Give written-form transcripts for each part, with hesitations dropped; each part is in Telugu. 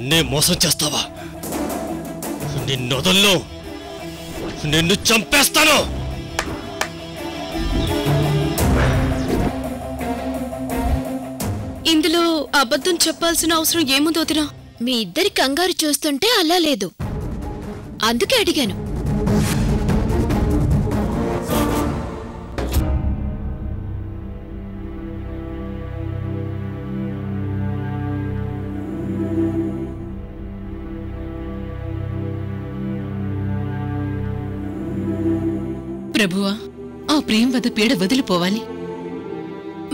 నన్నే మోసం చేస్తావా? నిన్నొదల్లో, నిన్ను చంపేస్తాను. ఇందులో అబద్ధం చెప్పాల్సిన అవసరం ఏముందో వదినా? మీ ఇద్దరి కంగారు చూస్తుంటే అలా లేదు, అందుకే అడిగాను. ప్రభువా, ఆ ప్రేమ వద పీడ వదిలిపోవాలి.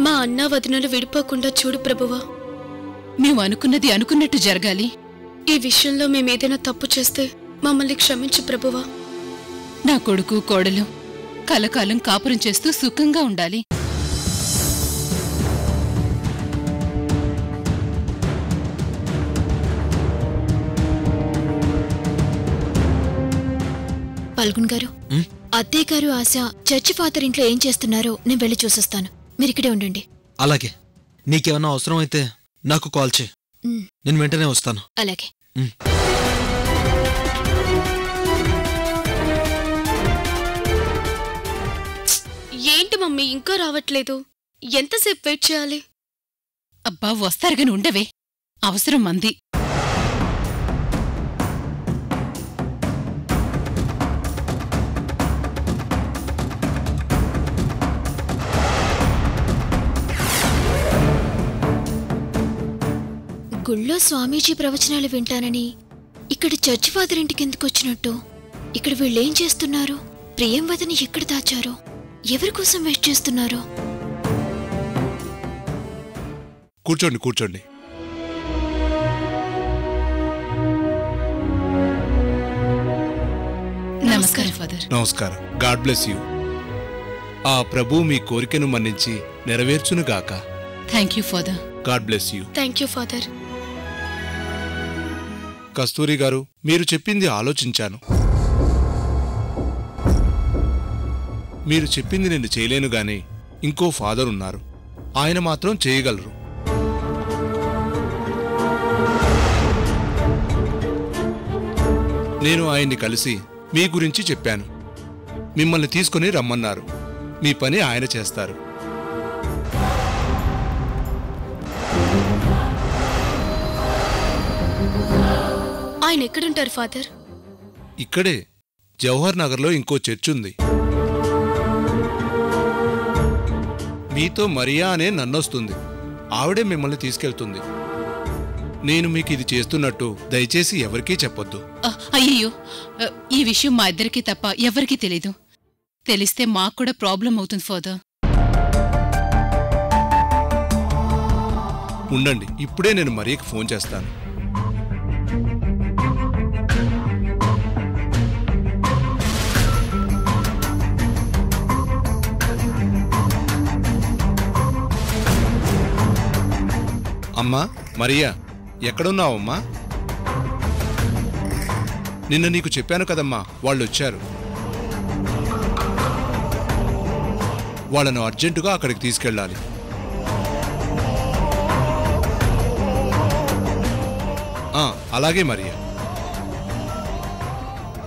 మా అన్నా వదినలు విడిపోకుండా చూడు ప్రభువా. మేము అనుకున్నది అనుకున్నట్టు జరగాలి. ఈ విషయంలో మేమేదైనా తప్పు చేస్తే మమ్మల్ని క్షమించు ప్రభువా. నా కొడుకు కోడలు కలకాలం కాపురం చేస్తూ సుఖంగా ఉండాలి. పాల్గొన్ గారు, అత్తయ్య గారు ఆశ చర్చి ఫాదర్ ఇంట్లో ఏం చేస్తున్నారో నేను వెళ్ళి చూసొస్తాను. మీరిక్కడే ఉండండి. అలాగే. నీకేమన్నా అవసరం అయితే నాకు కాల్ చేయి, నేను వెంటనే వస్తాను. అలాగే. ఏంటి మమ్మీ ఇంకా రావట్లేదు? ఎంతసేపు వెయిట్ చేయాలి? అబ్బా, వస్తారుగాని ఉండవే, అవసరం మంది. గుళ్ళో స్వామీజీ ప్రవచనాలు వింటానని ఇక్కడ చర్చి ఫాదర్ ఇంటికి ఎందుకు వచ్చినట్టు? ఇక్కడ వీళ్ళేం చేస్తున్నారు? ప్రియంవదని ఎక్కడ దాచారో? ఎవరి కోసం వెయిట్ చేస్తున్నారో? కూర్చోండి కూర్చోండి. నమస్కారం ఫాదర్. నమస్కారం. God bless you. ఆ ప్రభు మీ కోరికను మన్నించి నెరవేర్చునుగాక. Thank you father. God bless you. Thank you father. Kasturi garu, మీరు చెప్పింది ఆలోచించాను. మీరు చెప్పింది నేను చేయలేను గాని ఇంకో ఫాదర్ ఉన్నారు, ఆయన మాత్రం చేయగలరు. నేను ఆయన్ని కలిసి మీ గురించి చెప్పాను. మిమ్మల్ని తీసుకుని రమ్మన్నారు. మీ పని ఆయన చేస్తారు. ఆయన ఎక్కడుంటారు ఫాదర్? ఇక్కడే జవహర్ నగర్లో ఇంకో చర్చ్ ఉంది. మీతో మరియా అనే నన్నొస్తుంది, ఆవిడే మిమ్మల్ని తీసుకెళ్తుంది. నేను మీకు ఇది చేస్తున్నట్టు దయచేసి ఎవరికీ చెప్పొద్దు. అయ్యో, ఈ విషయం మా ఇద్దరికీ తప్ప ఎవరికీ తెలీదు. తెలిస్తే మాకు కూడా ప్రాబ్లం అవుతుంది ఫాదర్. ఉండండి, ఇప్పుడే నేను మరియకి ఫోన్ చేస్తాను. అమ్మా మరియా, ఎక్కడున్నావమ్మా? నిన్న నీకు చెప్పాను కదమ్మా, వాళ్ళొచ్చారు. వాళ్ళను అర్జెంటుగా అక్కడికి తీసుకెళ్ళాలి. అలాగే మరియా.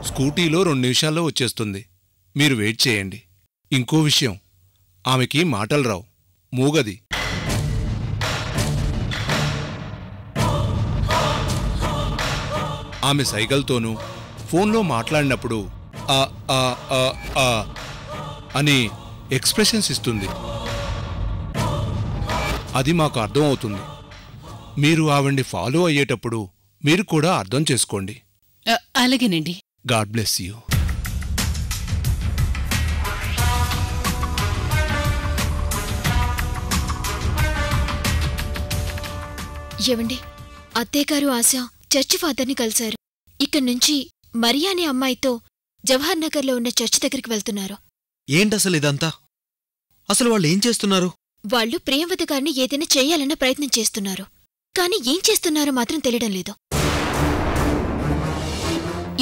స్కూటీలో 2 నిమిషాల్లో వచ్చేస్తుంది. మీరు వెయిట్ చేయండి. ఇంకో విషయం, ఆమెకి మాటలు రావు, మూగది. ఆమె సైగల్తోనూ ఫోన్లో మాట్లాడినప్పుడు ఆ ఆ ఆ ఆ అని ఎక్స్ప్రెషన్స్ ఇస్తుంది. అది మాకు అర్థం అవుతుంది. మీరు ఆవిడ్ని ఫాలో అయ్యేటప్పుడు మీరు కూడా అర్థం చేసుకోండి. అలాగేనండి. God bless you. ఏవండి, అత్తయ్యగారు ఆశ చర్చి ఫాదర్ని కలిశారు. ఇక్కడి నుంచి మరియా అనే అమ్మాయితో జవహర్ నగర్లో ఉన్న చర్చి దగ్గరికి వెళ్తున్నారు. ఏంటసలు ఇదంతా? అసలు వాళ్ళు ఏం చేస్తున్నారు? వాళ్ళు ప్రియంవద గారిని ఏదైనా చెయ్యాలన్న ప్రయత్నం చేస్తున్నారు. కాని ఏం చేస్తున్నారో మాత్రం తెలియడం లేదు.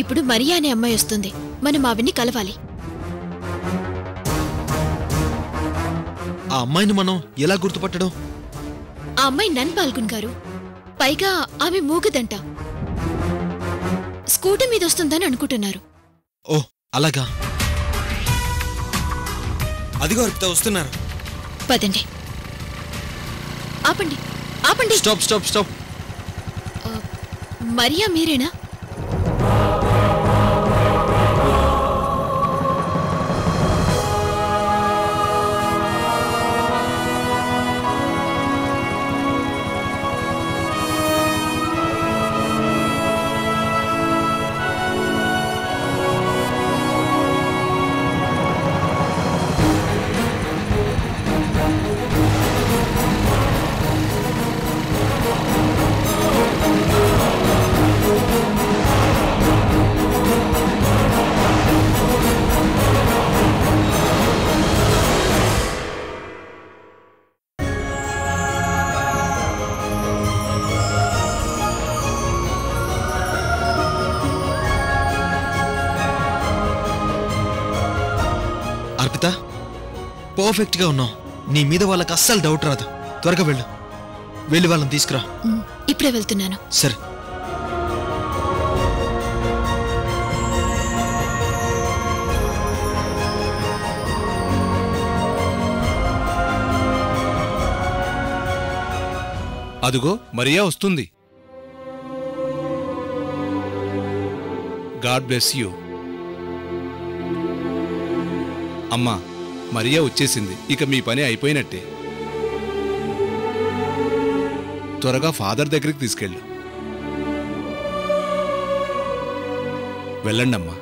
ఇప్పుడు మరియా అనే అమ్మాయి వస్తుంది. మనం ఆవిడ్ని కలవాలి. ఆ అమ్మాయిని మనం ఎలా గుర్తుపట్టడం? ఆ అమ్మాయి నన్ పాల్గొన్ గారు. పైగా ఆమె మూగదంట. స్కూటీ మీద వస్తుందని అనుకుంటున్నారు. ఓ అలాగా. అదిగో అర్పిత వస్తున్నారు. పదండి. ఆపండి ఆపండి. Stop stop stop. మరియా మీరేనా? అర్పిత పర్ఫెక్ట్ గా ఉన్నావు. నీ మీద వాళ్ళకి అస్సలు డౌట్ రాదు. త్వరగా వెళ్ళు. వెళ్ళి వాళ్ళని తీసుకురా. ఇప్పుడే వెళ్తున్నాను. సరే. అదుగో మరియా వస్తుంది. God bless you. అమ్మా, మరియా వచ్చేసింది. ఇక మీ పని అయిపోయినట్టే. త్వరగా ఫాదర్ దగ్గరికి తీసుకెళ్ళు. వెళ్ళండమ్మా.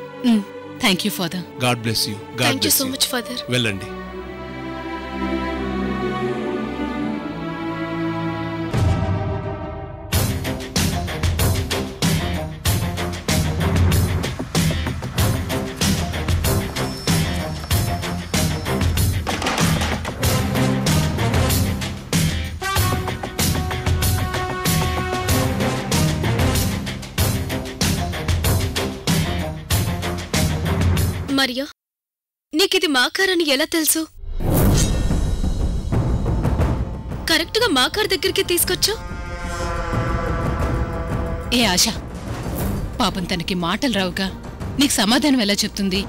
Thank you father. God bless you. God thank you bless so you. Much father. వెళ్ళండి. మరియా, నీకిది మా కార్ అని ఎలా తెలుసు? కరెక్ట్గా మా కార్ దగ్గరికి తీసుకొచ్చా? ఏ ఆశ, పాపం తనకి మాటలు రావుగా, నీకు సమాధానం ఎలా చెప్తుంది?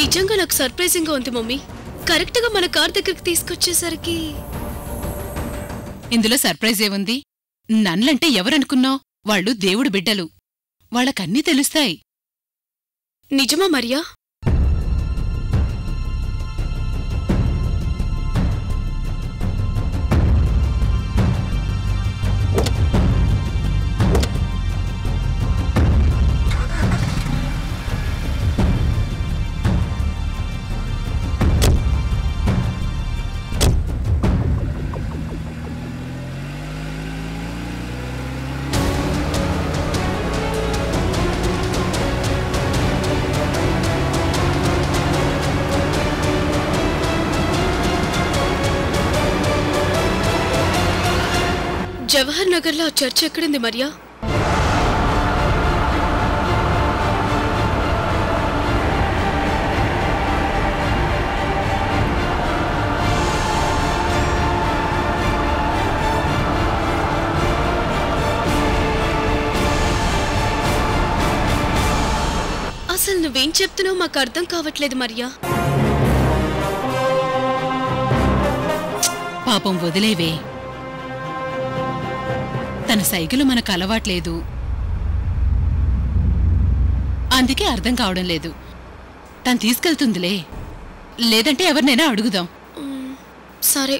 నిజంగా నాకు సర్ప్రైజింగ్ గా ఉంది మమ్మీ. కరెక్ట్గా మన కార్ దగ్గరికి తీసుకొచ్చేసరికి. ఇందులో సర్ప్రైజ్ ఏముంది? నన్నంటే ఎవరనుకున్నావు? వాళ్ళు దేవుడు బిడ్డలు. వాళ్ళకన్నీ తెలుస్తాయి. నిజమా మరియా? జవహర్ నగర్లో ఆ చర్చ్ ఎక్కడుంది మరియా? అసలు నువ్వేం చెప్తున్నావు మాకు అర్థం కావట్లేదు మరియా. పాపం వదిలేవే. తన సైకిలు మనకు అలవాట్లేదు, అందుకే అర్థం కావడం లేదు. తను తీసుకెళ్తుందిలే, లేదంటే ఎవరినైనా అడుగుదాం. సరే.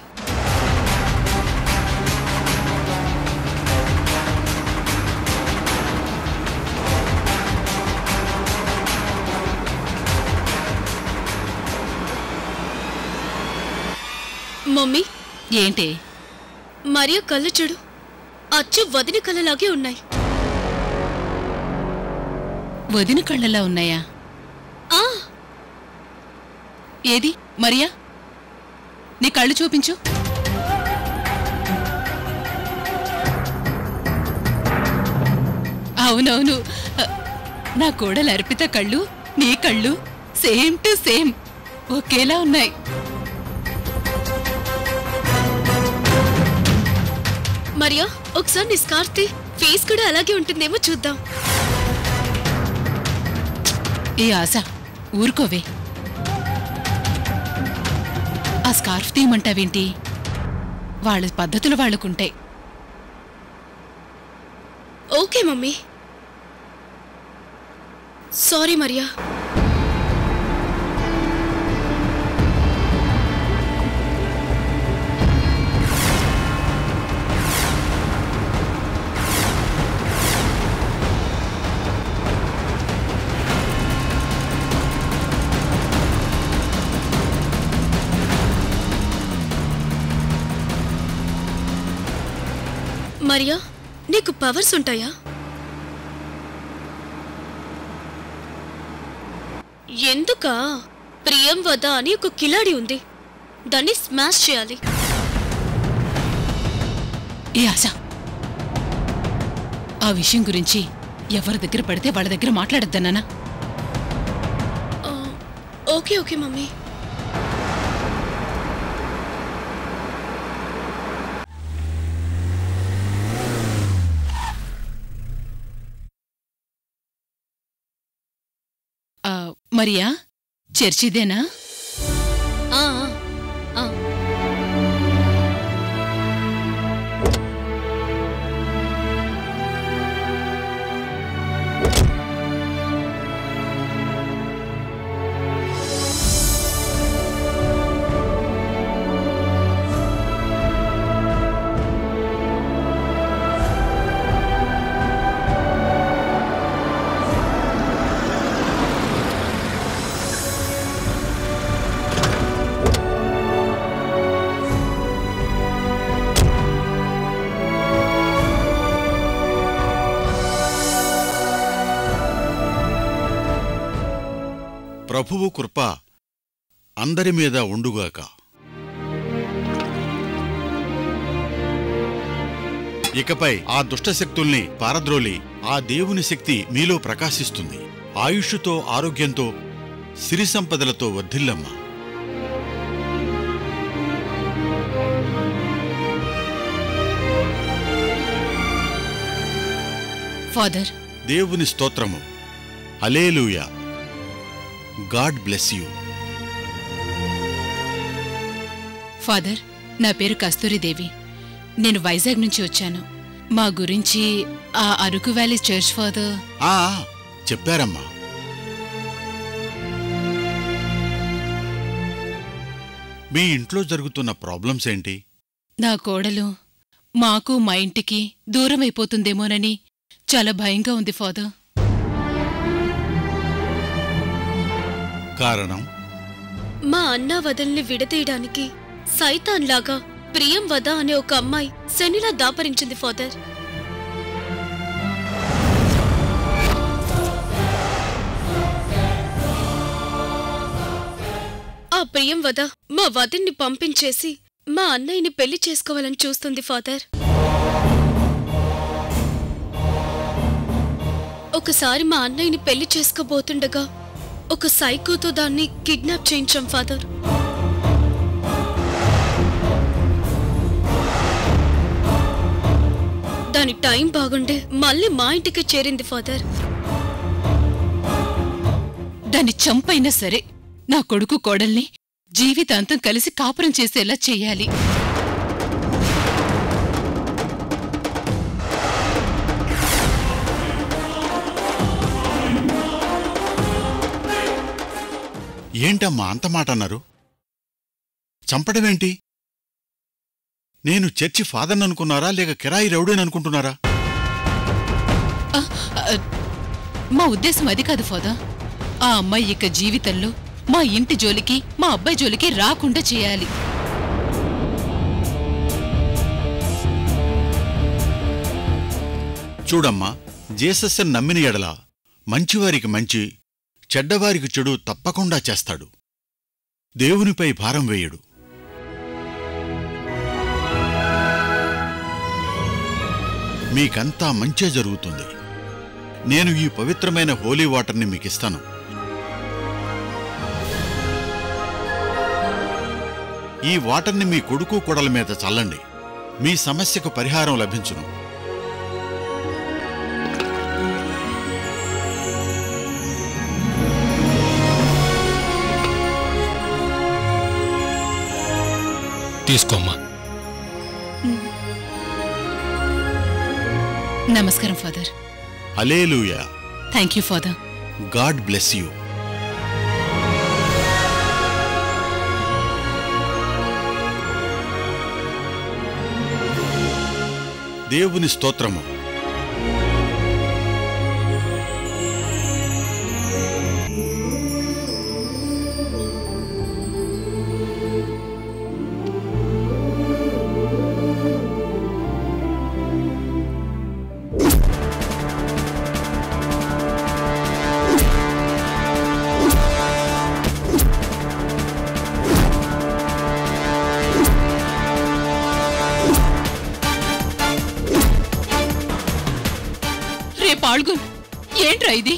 మమ్మీ, ఏంటే? మరియా కళ్ళు చూడు, అచ్చు వదిన కళ్ళలాగే ఉన్నాయి. వదిన కళ్ళలా ఉన్నాయా? ఆ, ఏది మరియా, నీ కళ్ళు చూపించు. అవునవును, నా కోడలు అర్పిత కళ్ళు నీ కళ్ళు సేమ్ టు సేమ్ ఒకేలా ఉన్నాయి. మరియా, ఒకసారి నీ స్కార్ఫ్ తీ. ఫేస్ కూడా అలాగే ఉంటుందేమో చూద్దాం. ఏ ఆశ, ఊరుకోవే. ఆ స్కార్ఫ్ తీయమంటావేంటి? వాళ్ళ పద్ధతులు వాళ్ళకుంటాయి. Okay mummy. Sorry Maria. Maria, నీకు పవర్స్ ఉంటాయా? ఎందుకా? ప్రియం వద అని ఒక కిలాడి ఉంది, దాన్ని స్మాష్ చేయాలి. ఏ ఆశ, ఆ విషయం గురించి ఎవరి దగ్గర పడితే వాళ్ళ దగ్గర మాట్లాడొద్దన్నానా? Okay okay mummy. మరియా, చర్చిదేనా? ఆ ఆ ప్రభువు కృప అందరి మీద ఉండుగాక. ఇకపై ఆ దుష్టశక్తుల్ని పారద్రోలి ఆ దేవుని శక్తి మీలో ప్రకాశిస్తుంది. ఆయుష్షుతో, ఆరోగ్యంతో, సిరి సంపదలతో వర్ధిల్లమ్మా. ఫాదర్, దేవుని స్తోత్రము. Hallelujah. God bless you. Father, నా పేరు కస్తూరిదేవి. నేను వైజాగ్ నుంచి వచ్చాను. మా గురించి ఆ అరకు వ్యాలీ చర్చ్ ఫాదర్ చెప్పారమ్మా. మీ ఇంట్లో జరుగుతున్న ప్రాబ్లమ్స్ ఏంటి? నా కోడలు మాకు మా ఇంటికి దూరమైపోతుందేమోనని చాలా భయంగా ఉంది ఫాదర్. కారణం? మా అన్నా వదల్ని విడదీయడానికి సైతాన్లాగా ప్రియం వద అనే ఒక అమ్మాయి శనిలా దాపరించింది ఫాదర్. ఆ ప్రియం వద మా వదిన్ని పంపించేసి మా అన్నయ్యని పెళ్లి చేసుకోవాలని చూస్తుంది ఫాదర్. ఒకసారి మా అన్నయ్యని పెళ్లి చేసుకోబోతుండగా ఒక సైకోతో దాన్ని కిడ్నాప్ చేయించాం ఫాదర్. దాని టైం బాగుండే మళ్ళీ మా ఇంటికి చేరింది ఫాదర్. దాన్ని చంపైనా సరే నా కొడుకు కోడల్ని జీవితాంతం కలిసి కాపురం చేసేలా చెయ్యాలి. ఏంటమ్మా అంత మాట అన్నారు? చంపడమేంటి? నేను చర్చి ఫాదర్ని అనుకున్నారా లేక కిరాయి రౌడీని అనుకుంటున్నారా? మా ఉద్దేశం అది కాదు ఫాదర్. ఆ అమ్మాయి ఇక జీవితంలో మా ఇంటి జోలికి, మా అబ్బాయి జోలికి రాకుండా చేయాలి. చూడమ్మా, జీసస్ని నమ్మిన ఎడల మంచివారికి మంచి, చెడ్డవారికి చెడు తప్పకుండా చేస్తాడు. దేవునిపై భారం వేయడు. మీకంతా మంచే జరుగుతుంది. నేను ఈ పవిత్రమైన హోలీ వాటర్ని మీకిస్తాను. ఈ వాటర్ని మీ కొడుకు కోడల మీద చల్లండి. మీ సమస్యకు పరిహారం లభించును. తీసుకోమ్మా. నమస్కారం father. Hallelujah. Thank you father. God bless you. దేవుని స్తోత్రము. పాల్గొన్, ఏంట్రా ఇది?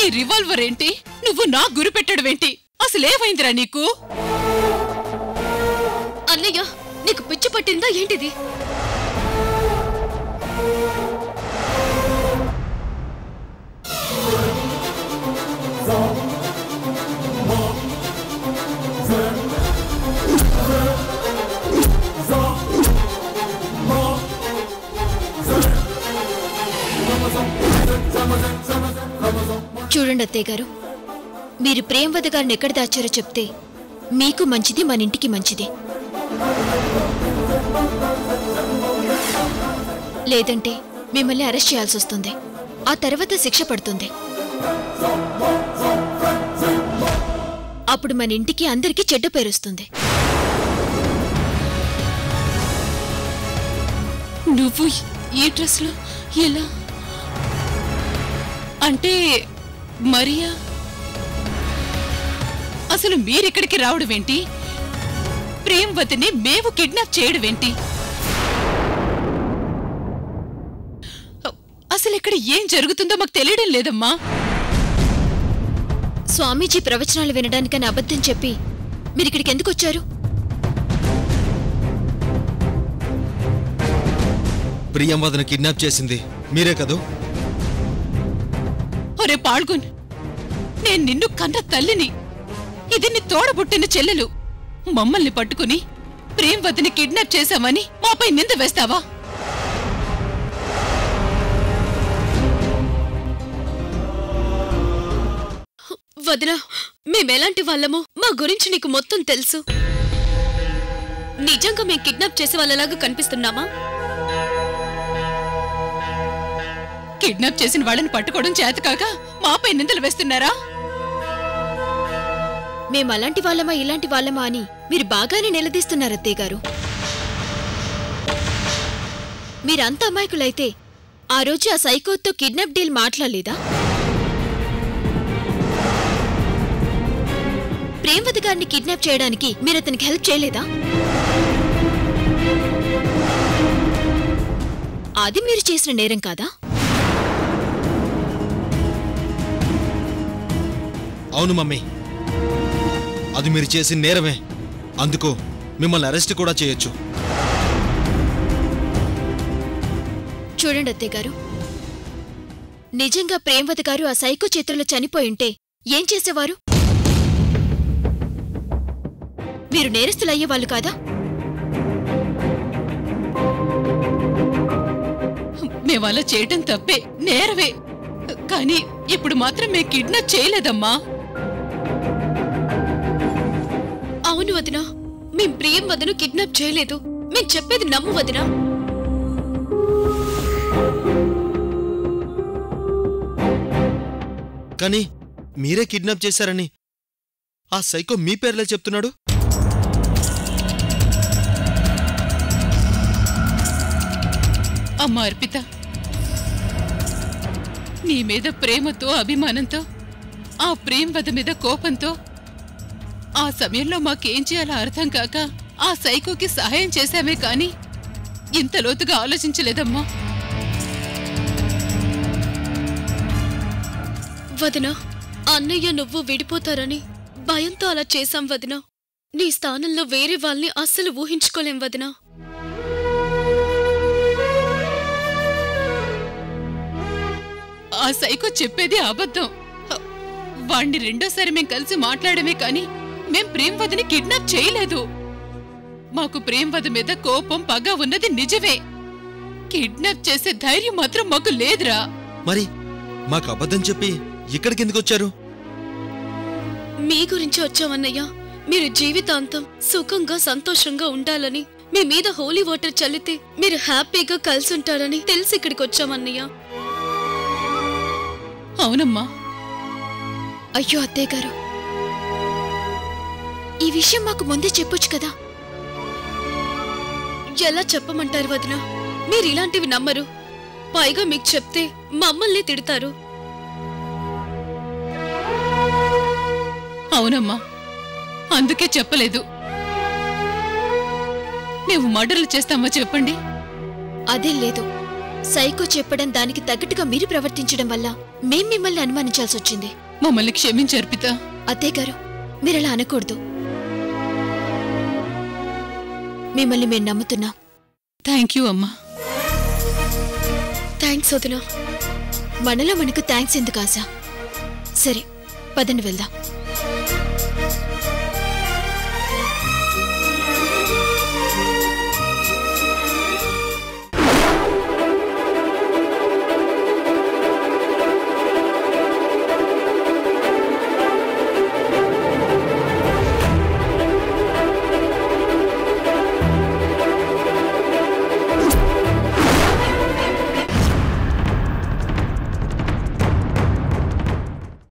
ఈ రివాల్వర్ ఏంటి? నువ్వు నా గురి పెట్టడమేంటి? అసలేమైందిరా నీకు? అన్నయ్య, నీకు పిచ్చి పట్టిందా ఏంటిది? చూడండి అత్తయ్య గారు, మీరు ప్రేమవద గారిని ఎక్కడ దాచారో చెప్తే మీకు మంచిది, మన ఇంటికి మంచిది. లేదంటే మిమ్మల్ని అరెస్ట్ చేయాల్సి వస్తుంది. ఆ తర్వాత శిక్ష పడుతుంది. అప్పుడు మన ఇంటికి అందరికీ చెడ్డ పేరుస్తుంది. నువ్వు ఈ డ్రెస్లో ఎలా? అంటే మరియా, అసలు మీరిక్కడికి రావడమేంటి? ప్రేమవతిని మేము కిడ్నాప్ చేయడమేంటి? అసలు ఇక్కడ ఏం జరుగుతుందో మాకు తెలియడం లేదమ్మా. స్వామీజీ ప్రవచనాలు వినడానికని అబద్ధం చెప్పి మీరిక్కడికి ఎందుకు వచ్చారు? ప్రియంవదను కిడ్నాప్ చేసింది మీరే కదూ? ఒరే పాల్గొన్, నేను నిన్ను కన్న తల్లిని, ఇది నీ తోడబుట్టిన చెల్లెలు. మమ్మల్ని పట్టుకుని ప్రేమవతిని కిడ్నాప్ చేశామని మాపై నింద వేస్తావా? వదినా, మేమెలాంటి వాళ్ళమో మా గురించి నీకు మొత్తం తెలుసు. నిజంగా మేము కిడ్నాప్ చేసే వాళ్ళలాగా కనిపిస్తున్నామా? కిడ్నాప్ చేసిన వాళ్ళని పట్టుకోవడం చేతకాక మాపై నిందలు వేస్తున్నారా? మేము అలాంటి వాళ్ళమా ఇలాంటి వాళ్ళమా అని మీరు బాగానే నిలదీస్తున్నారు అత్తయ్య గారు. మీరంత అమాయకులైతే ఆ రోజు ఆ సైకోతో కిడ్నాప్ డీల్ మాట్లాడలేదా? ప్రేమవతి గారిని కిడ్నాప్ చేయడానికి మీరు అతనికి హెల్ప్ చేయలేదా? అది మీరు చేసిన నేరం కాదా? అవును మమ్మీ, అది మీరు చేసిన నేరమే. అందుకు మిమ్మల్ని అరెస్ట్ కూడా చేయొచ్చు. చూడండి అత్తయ్య గారు, నిజంగా ప్రేమవతి గారు ఆ సైకో చేతుల్లో చనిపోయింటే ఏం చేసేవారు? మీరు నేరస్తులయ్యేవాళ్ళు కాదా? మేమలా చేయటం తప్పే, నేరవే. కానీ ఇప్పుడు మాత్రం మేము కిడ్నాప్ చేయలేదమ్మా. అవును వదినా, మేం ప్రియంవదను కిడ్నాప్ చేయలేదు. మేం చెప్పేది నమ్ము వదినా. కానీ మీరే కిడ్నాప్ చేశారని ఆ సైకో మీ పేర్లే చెప్తున్నాడు. అమ్మా అర్పిత, నీ మీద ప్రేమతో, అభిమానంతో, ఆ ప్రేమవద మీద కోపంతో ఆ సమయంలో మాకేం చేయాలో అర్థం కాక ఆ సైకోకి సహాయం చేశామే కాని ఇంత లోతుగా ఆలోచించలేదమ్మా. వదినా, అన్నయ్య నువ్వు విడిపోతారని భయంతో అలా చేశాం వదినా. నీ స్థానంలో వేరే వాళ్ళని అస్సలు ఊహించుకోలేం వదినా. ఆ సైకో చెప్పేది అబద్ధం. వాణ్ణి రెండోసారి మేం కలిసి మాట్లాడమే కాని మేం ప్రేమవతిని కిడ్నాప్ చేయలేదు. మాకు ప్రేమవద మీద కోపం పగ ఉన్నది నిజమే. కిడ్నాప్ చేసే ధైర్యం మాత్రం మాకు లేదురా. మరి మాకు అబద్ధం చెప్పి ఇక్కడికి ఎందుకు వచ్చారు? మీ గురించి వచ్చామన్నయ్య. మీరు జీవితాంతం సుఖంగా సంతోషంగా ఉండాలని, మీ మీద హోలీ వాటర్ చల్లితే మీరు హ్యాపీగా కలిసి ఉంటారని తెలిసి ఇక్కడికి వచ్చామన్నయ్య. అవునమ్మా. అయ్యో అత్తయ్య గారు, ఈ విషయం మాకు ముందే చెప్పొచ్చు కదా. ఎలా చెప్పమంటారు వదిన? మీరు ఇలాంటివి నమ్మరు. పైగా మీకు చెప్తే మమ్మల్ని తిడతారు. అవునమ్మా, అందుకే చెప్పలేదు. మేము మర్డర్లు చేస్తామా చెప్పండి? అదేం లేదు. సైకో చెప్పడం దానికి తగ్గట్టుగా మీరు ప్రవర్తించడం వల్ల మేం మిమ్మల్ని అనుమానించాల్సి వచ్చింది. మమ్మల్ని క్షమించు అర్పిత. అత్తయ్య గారు, మీరలా అనకూడదు. మిమ్మల్ని మేము నమ్ముతున్నాం. థ్యాంక్ యూ అమ్మా. థ్యాంక్స్ వదిన. మనలో మనకు థ్యాంక్స్ ఎందుకు ఆశ? సరే, పదండి వెళ్దాం.